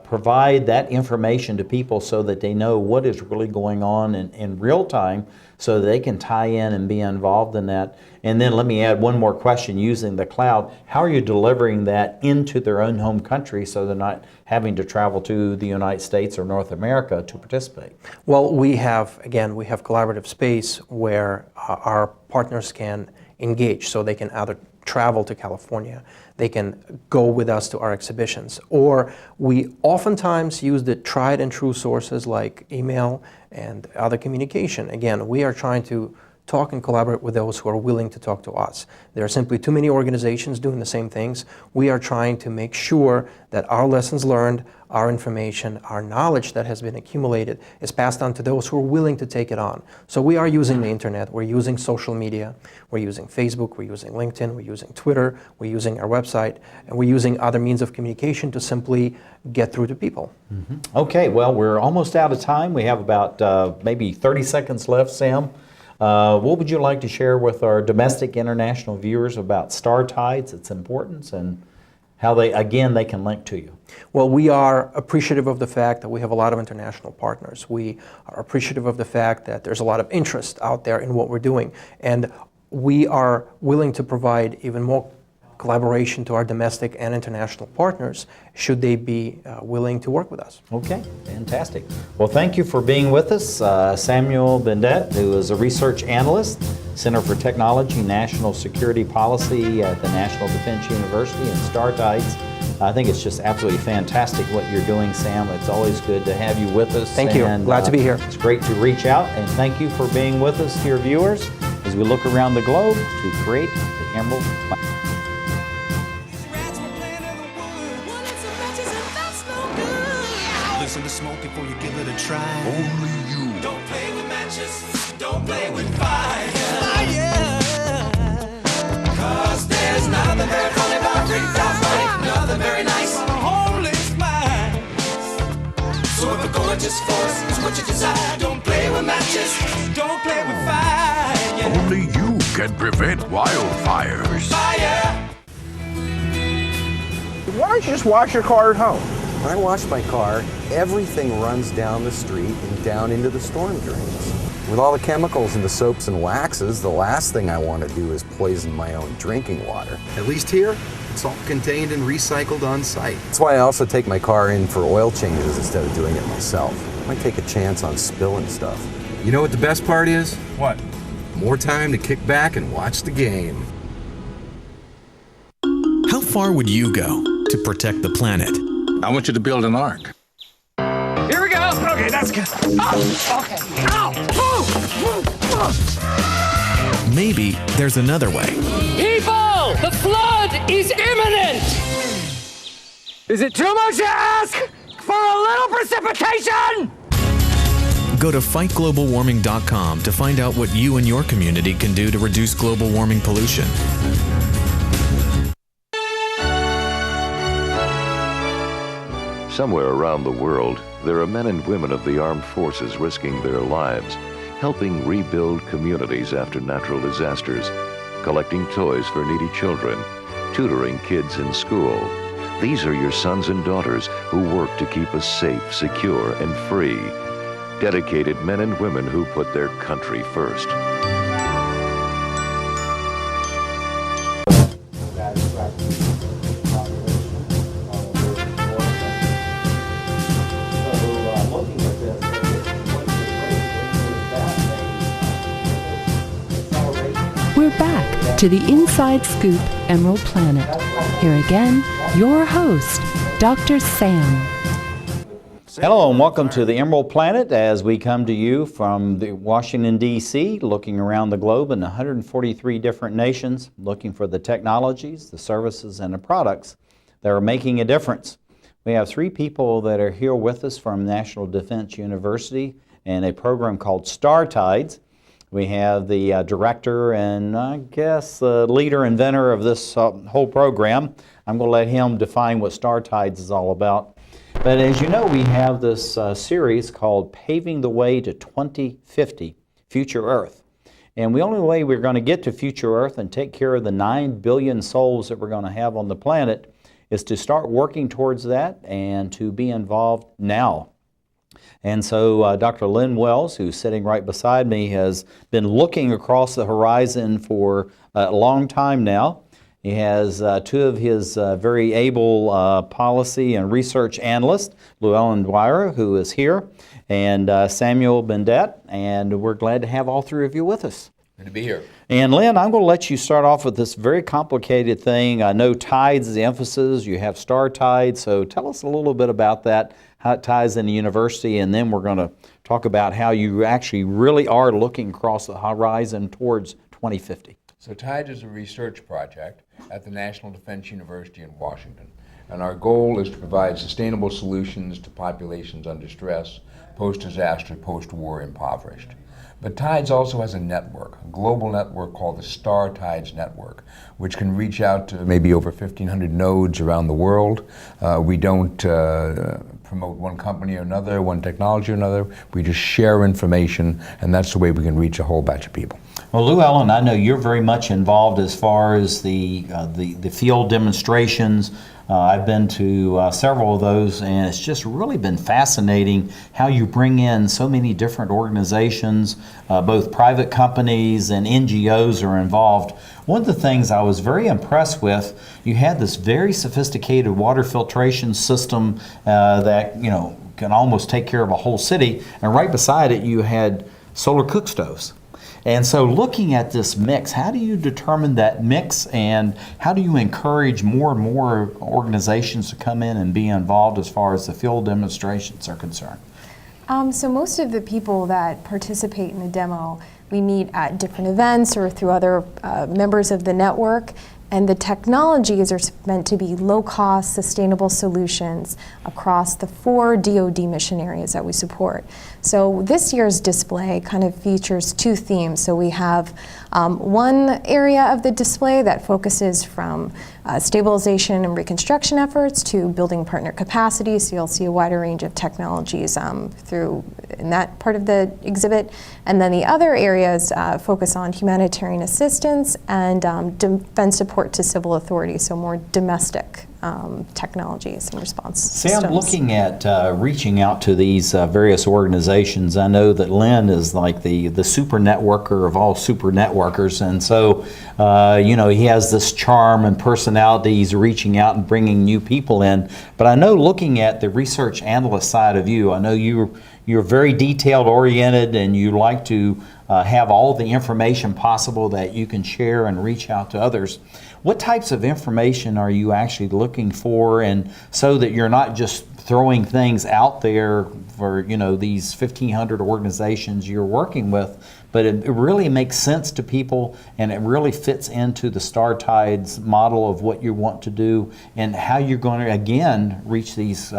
provide that information to people so that they know what is really going on in real time so that they can tie in and be involved in that? And then let me add one more question using the cloud. How are you delivering that into their own home country so they're not having to travel to the United States or North America to participate?
Well, we have collaborative space where our partners can engage, so they can either travel to California, they can go with us to our exhibitions, or we oftentimes use the tried and true sources like email and other communication. Again, we are trying to talk and collaborate with those who are willing to talk to us. There are simply too many organizations doing the same things. We are trying to make sure that our lessons learned, our information, our knowledge that has been accumulated is passed on to those who are willing to take it on. So we are using the internet, we're using social media, we're using Facebook, we're using LinkedIn, we're using Twitter, we're using our website, and we're using other means of communication to simply get through to people.
Mm-hmm. Okay, well, we're almost out of time. We have about maybe 30 seconds left, Sam. What would you like to share with our domestic international viewers about Star Tides, its importance, and how they can link to you?
Well, we are appreciative of the fact that we have a lot of international partners. We are appreciative of the fact that there's a lot of interest out there in what we're doing. And we are willing to provide even more collaboration to our domestic and international partners should they be willing to work with us.
Okay, fantastic. Well, thank you for being with us. Samuel Bendet, who is a research analyst, Center for Technology, National Security Policy at the National Defense University, and Star Tides. I think it's just absolutely fantastic what you're doing, Sam. It's always good to have you with us.
Thank you. Glad to be here.
It's great to reach out, and thank you for being with us, dear viewers, as we look around the globe to create the Emerald Planet.
Listen to smoke before you give it a try. Only you. Don't play with matches. Don't play with fire. Cause there's nothing very funny about rigged out money. Nothing very nice on a homeless mind. So if a gorgeous force is what you desire, don't play with matches. Don't play with fire.
Only you can prevent wildfires.
Fire.
Why don't you just wash your car at home?
When I wash my car, everything runs down the street and down into the storm drains. With all the chemicals in the soaps and waxes, the last thing I want to do is poison my own drinking water. At least here, it's all contained and recycled on site. That's why I also take my car in for oil changes instead of doing it myself. I might take a chance on spilling stuff. You know what the best part is?
What?
More time to kick back and watch the game.
How far would you go to protect the planet?
I want you to build an ark.
Here we go. Okay, that's good. Oh, okay. Ow!
Maybe there's another way.
People, the flood is imminent! Is it too much to ask for a little precipitation?
Go to fightglobalwarming.com to find out what you and your community can do to reduce global warming pollution.
Somewhere around the world, there are men and women of the armed forces risking their lives, helping rebuild communities after natural disasters, collecting toys for needy children, tutoring kids in school, These are your sons and daughters who work to keep us safe, secure, and free. Dedicated men and women who put their country first.
We're back to the Inside Scoop Emerald Planet. Here again, your host, Dr. Sam.
Hello and welcome to the Emerald Planet as we come to you from Washington, D.C., looking around the globe in 143 different nations, looking for the technologies, the services, and the products that are making a difference. We have three people that are here with us from National Defense University and a program called Star Tides. We have the director and I guess the leader, inventor of this whole program. I'm going to let him define what Star Tides is all about. But as you know, we have this series called Paving the Way to 2050, Future Earth. And the only way we're going to get to Future Earth and take care of the 9 billion souls that we're going to have on the planet is to start working towards that and to be involved now. And so Dr. Lynn Wells, who's sitting right beside me, has been looking across the horizon for a long time now. He has two of his very able policy and research analysts, Llewellyn Dwyer, who is here, and Samuel Bendet, and we're glad to have all three of you with us.
Good to be here.
And Lynn, I'm going to let you start off with this very complicated thing. I know tides is the emphasis. You have Star Tides, so tell us a little bit about that, how it ties in the university, and then we're going to talk about how you actually really are looking across the horizon towards 2050.
So TIDES is a research project at the National Defense University in Washington, and our goal is to provide sustainable solutions to populations under stress, post-disaster, post-war impoverished. But TIDES also has a network, a global network called the Star Tides Network, which can reach out to maybe over 1,500 nodes around the world. We don't promote one company or another, one technology or another. We just share information, and that's the way we can reach a whole batch of people.
Well, Llewellyn, I know you're very much involved as far as the field demonstrations. I've been to several of those, and it's just really been fascinating how you bring in so many different organizations, both private companies and NGOs are involved. One of the things I was very impressed with, you had this very sophisticated water filtration system that can almost take care of a whole city, and right beside it you had solar cook stoves. And so looking at this mix, how do you determine that mix, and how do you encourage more and more organizations to come in and be involved as far as the field demonstrations are concerned?
So most of the people that participate in the demo, we meet at different events or through other members of the network. And the technologies are meant to be low-cost, sustainable solutions across the 4 DoD mission areas that we support. So this year's display kind of features 2 themes. So we have one area of the display that focuses from stabilization and reconstruction efforts to building partner capacity. So you'll see a wider range of technologies in that part of the exhibit. And then the other areas focus on humanitarian assistance and defense support to civil authorities, so more domestic technologies and response systems.
Sam, looking at reaching out to these various organizations, I know that Lynn is like the super networker of all super networkers, and so he has this charm and personality. He's reaching out and bringing new people in. But I know, looking at the research analyst side of you, I know you're very detailed oriented, and you like to have all the information possible that you can share and reach out to others. What types of information are you actually looking for, and so that you're not just throwing things out there for these 1,500 organizations you're working with, but it really makes sense to people, and it really fits into the Star Tides model of what you want to do and how you're going to again reach these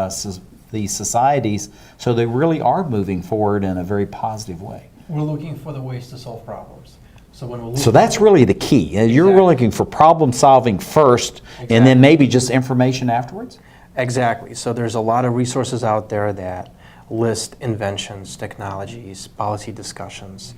societies so they really are moving forward in a very positive way?
We're looking for the ways to solve problems.
So that's really the key. You're looking for problem solving first, and then maybe just information afterwards?
Exactly. So there's a lot of resources out there that list inventions, technologies, policy discussions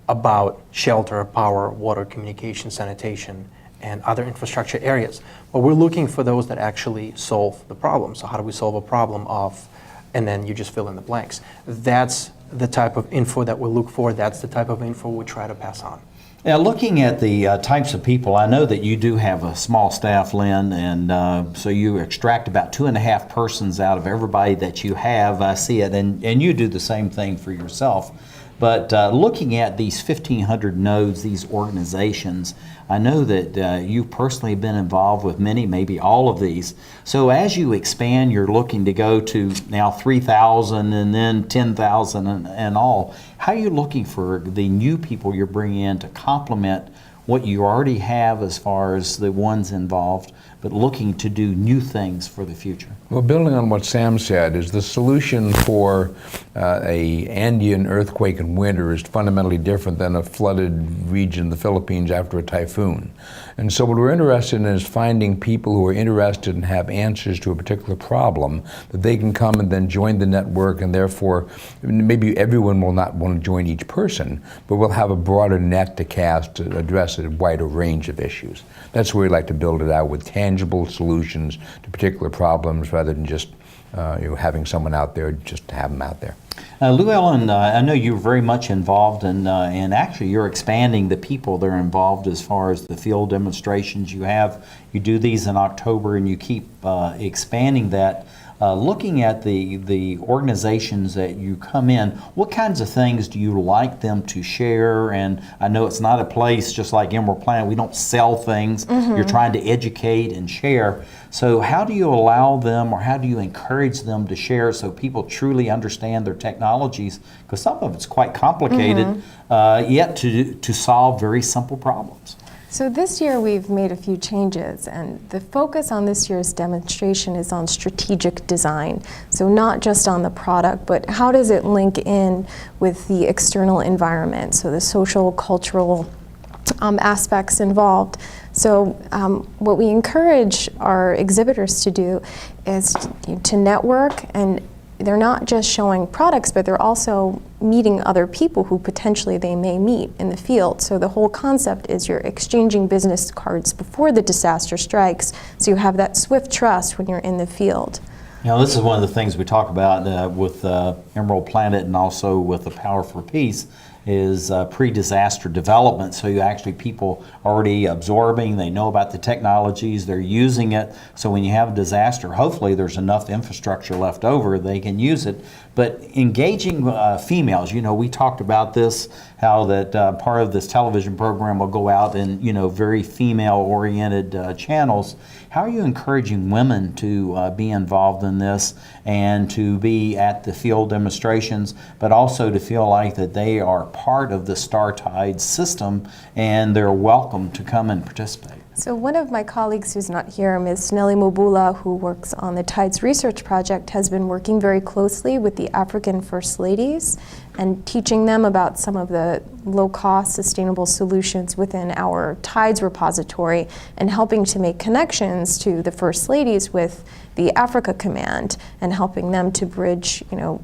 about shelter, power, water, communication, sanitation, and other infrastructure areas. But we're looking for those that actually solve the problem. So how do we solve a problem of, and then you just fill in the blanks. That's the type of info that we look for. That's the type of info we try to pass on.
Now, looking at the types of people, I know that you do have a small staff, Lynn, and so you extract about 2.5 persons out of everybody that you have. I see it, and you do the same thing for yourself. But looking at these 1,500 nodes, these organizations, I know that you've personally been involved with many, maybe all of these. So as you expand, you're looking to go to now 3,000 and then 10,000 and all. How are you looking for the new people you're bringing in to complement what you already have as far as the ones involved, but looking to do new things for the future?
Well, building on what Sam said, is the solution for a Andean earthquake in winter is fundamentally different than a flooded region in the Philippines after a typhoon. And so what we're interested in is finding people who are interested and have answers to a particular problem that they can come and then join the network, and therefore maybe everyone will not want to join each person, but we'll have a broader net to cast to address a wider range of issues. That's where we like to build it out, with tangible solutions to particular problems rather than just having someone out there just to have them out there.
Llewellyn, I know you're very much involved in, and actually you're expanding the people that are involved as far as the field demonstrations you have. You do these in October and you keep expanding that. Looking at the organizations that you come in, what kinds of things do you like them to share? And I know it's not a place just like Emerald Planet, we don't sell things. You're trying to educate and share. So how do you allow them, or how do you encourage them to share so people truly understand their technologies? Because some of it's quite complicated, yet to solve very simple problems.
So this year we've made a few changes, and the focus on this year's demonstration is on strategic design. So not just on the product, but how does it link in with the external environment, so the social, cultural aspects involved. So what we encourage our exhibitors to do is to network, and they're not just showing products, but they're also meeting other people who potentially they may meet in the field. So the whole concept is you're exchanging business cards before the disaster strikes, so you have that swift trust when you're in the field.
You know, this is one of the things we talk about with Emerald Planet and also with the Power for Peace, is pre-disaster development. So you actually, people already absorbing, they know about the technologies, they're using it. So when you have a disaster, hopefully there's enough infrastructure left over, they can use it. But engaging females, you know, we talked about this, how that part of this television program will go out in, you know, very female-oriented channels. How are you encouraging women to be involved in this and to be at the field demonstrations, but also to feel like that they are part of the Star Tides system and they're welcome to come and participate?
So one of my colleagues who's not here, Ms. Nelly Mobula, who works on the Tides Research Project, has been working very closely with the African First Ladies and teaching them about some of the low-cost sustainable solutions within our Tides repository, and helping to make connections to the First Ladies with the Africa Command, and helping them to bridge, you know,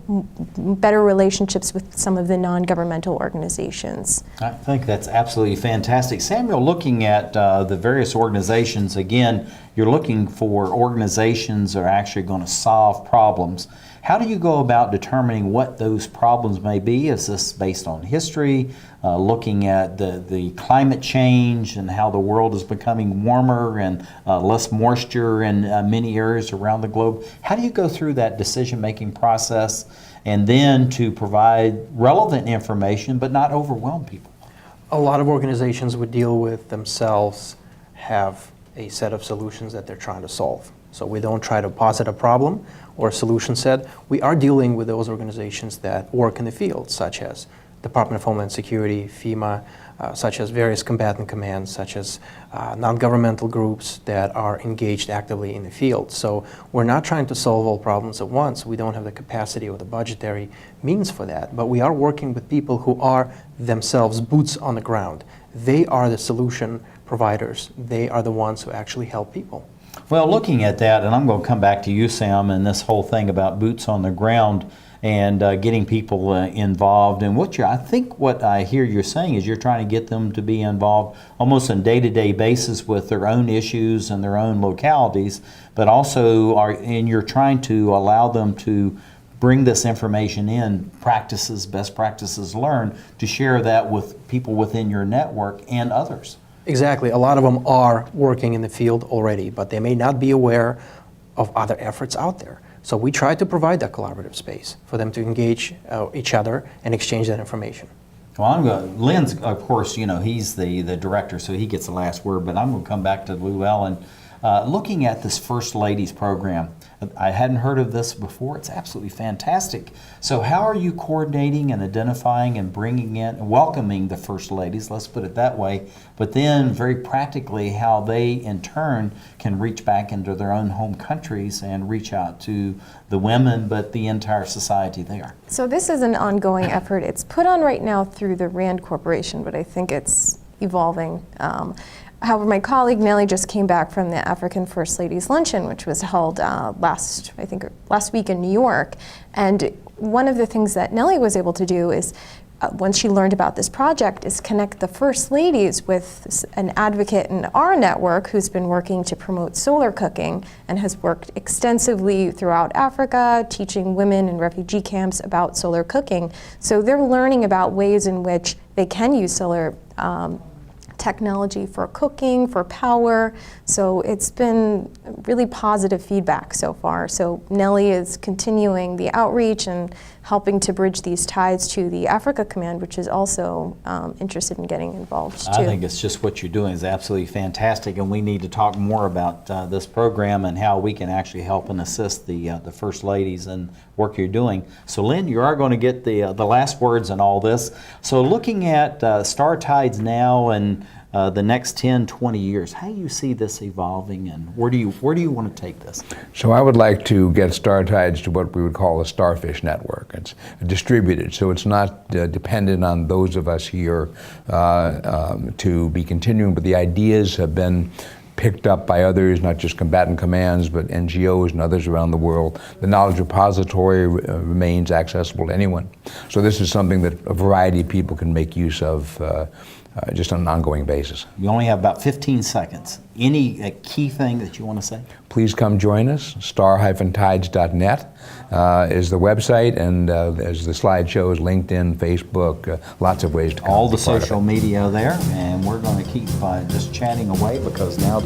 better relationships with some of the non-governmental organizations.
I think that's absolutely fantastic. Samuel, looking at the various organizations, again, you're looking for organizations that are actually going to solve problems. How do you go about determining what those problems may be? Is this based on history, looking at the climate change and how the world is becoming warmer and less moisture in many areas around the globe? How do you go through that decision-making process and then to provide relevant information but not overwhelm people?
A lot of organizations would deal with themselves, have a set of solutions that they're trying to solve. So we don't try to posit a problem or a solution set. We are dealing with those organizations that work in the field, such as Department of Homeland Security, FEMA, such as various combatant commands, such as non-governmental groups that are engaged actively in the field. So we're not trying to solve all problems at once. We don't have the capacity or the budgetary means for that, but we are working with people who are themselves boots on the ground. They are the solution providers. They are the ones who actually help people.
Well, looking at that, and I'm going to come back to you, Sam, and this whole thing about boots on the ground, and getting people involved. And I think what I hear you're saying is you're trying to get them to be involved almost on a day-to-day basis with their own issues and their own localities, but also you're trying to allow them to bring this information in, best practices learned, to share that with people within your network and others.
Exactly. A lot of them are working in the field already, but they may not be aware of other efforts out there. So we try to provide that collaborative space for them to engage each other and exchange that information.
Well, Lynn's, of course, he's the director, so he gets the last word, but I'm going to come back to Lou Ellen. Looking at this First Ladies program, I hadn't heard of this before. It's absolutely fantastic. So how are you coordinating and identifying and bringing in and welcoming the First Ladies, let's put it that way, but then very practically how they in turn can reach back into their own home countries and reach out to the women, but the entire society there?
So this is an ongoing effort. It's put on right now through the RAND Corporation, but I think it's evolving. However, my colleague Nellie just came back from the African First Ladies Luncheon, which was held last week in New York. And one of the things that Nellie was able to do is, once she learned about this project, is connect the First Ladies with an advocate in our network who's been working to promote solar cooking and has worked extensively throughout Africa, teaching women in refugee camps about solar cooking. So they're learning about ways in which they can use solar technology for cooking, for power. So it's been really positive feedback so far. So Nellie is continuing the outreach and helping to bridge these ties to the Africa Command, which is also interested in getting involved too.
I think it's just what you're doing is absolutely fantastic, and we need to talk more about this program and how we can actually help and assist the First Ladies and work you're doing. So Lynn, you are going to get the last words in all this. So looking at Star Tides now and the next 10, 20 years, how do you see this evolving, and where do you want to take this?
So I would like to get Star Tides to what we would call a starfish network. It's distributed, so it's not dependent on those of us here to be continuing, but the ideas have been picked up by others, not just combatant commands, but NGOs and others around the world. The knowledge repository remains accessible to anyone. So this is something that a variety of people can make use of just on an ongoing basis.
You only have about 15 seconds. Any key thing that you want to say?
Please come join us. star-tides.net is the website, and as the slide shows, LinkedIn, Facebook, lots of ways to come.
All the social media there, and we're going to keep just chatting away because now